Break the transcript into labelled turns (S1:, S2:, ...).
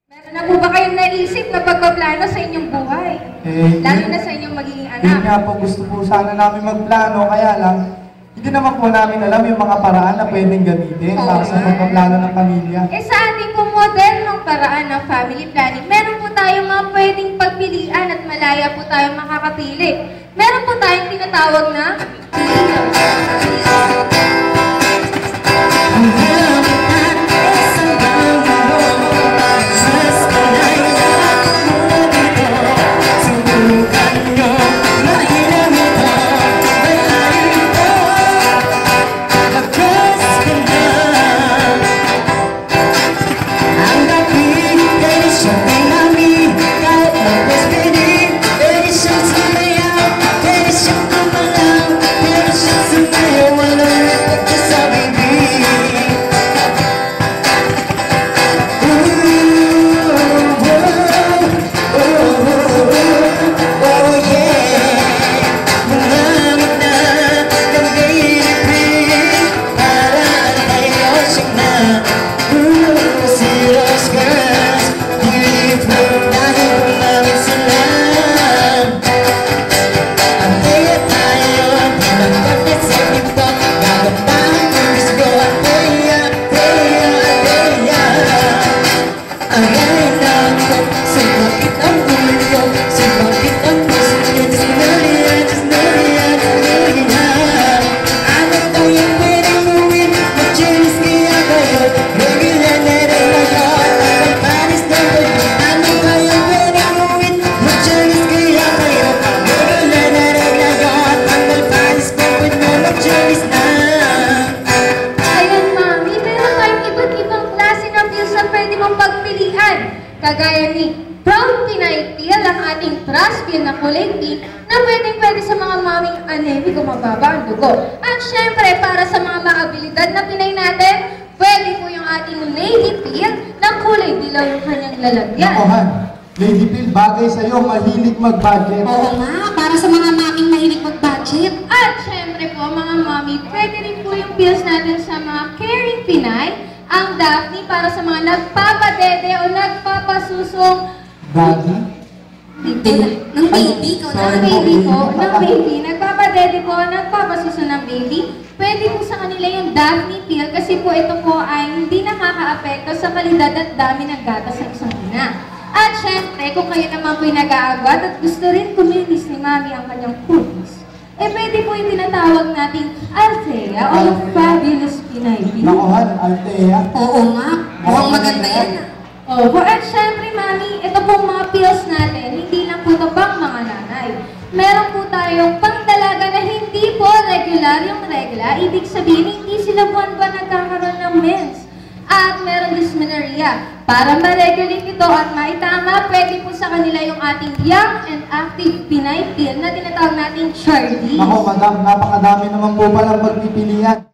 S1: Meron na po ba kayong naisip na pagpaplano sa inyong buhay? Lalo na sa inyong magiging anak.
S2: Yun nga po, gusto po sana namin magplano, kaya lang, hindi naman po namin alam yung mga paraan na pwedeng gamitin para sa pagpaplano ng pamilya.
S1: Sa ating po modernong paraan ng family planning, meron po tayong mga pwedeng pagpilian at malaya po tayong makakapili. Meron po tayong tinatawag na kagaya ni Proud Pinay Peel, ang ating trust peel na kulay pink na pwede sa mga maming anemic o mababa ang dugo. At syempre, para sa mga maabilidad na Pinay natin, pwede po yung ating Lady Peel na kulay dilaw yung kanyang lalagyan.
S2: Nakohan, Lady Peel, bagay sa'yo, mahilig mag-budget.
S3: Oo nga, para sa mga maming mahilig mag-budget.
S1: At syempre po, mga mami, pwede rin po yung peels natin sa mga caring Pinay, ang Daphne para sa mga nagpapadede o nagpapasusong
S2: Daddy?
S3: Ng baby, ikaw na.
S1: Ng baby po, ng baby. Nagpapadede po, nagpapasuso ng baby. Pwede po sa kanila yung Daphne Peel kasi po ito po ay hindi nakaka-apekto sa kalidad at dami ng gatas ng isang ina. At syempre, kung kayo naman po yung nag-aagwat at gusto rin kuminis ni Mami ang kanyang cookies, pwede po yung tinatawag nating Althea o yung Fabulous Pinay Peel.
S2: Nakohan, Althea.
S3: Oo nga, mukhang maganda yan.
S1: Opo, at syempre, Mami, ito pong mga pills natin, hindi lang po ito pang mga nanay. Meron po tayong pangdalaga na hindi po regular yung regla, ibig sabihin, hindi sila buwan-buwan nagkakaroon ng mens. At meron dysmenorrhea. Para ma-regulate ito at maitama, pwede po sa kanila yung ating Young and Active Pinay Peel na tinatawag nating Charlie.
S2: Ako, madam, napakadami naman po palang pagpipilian.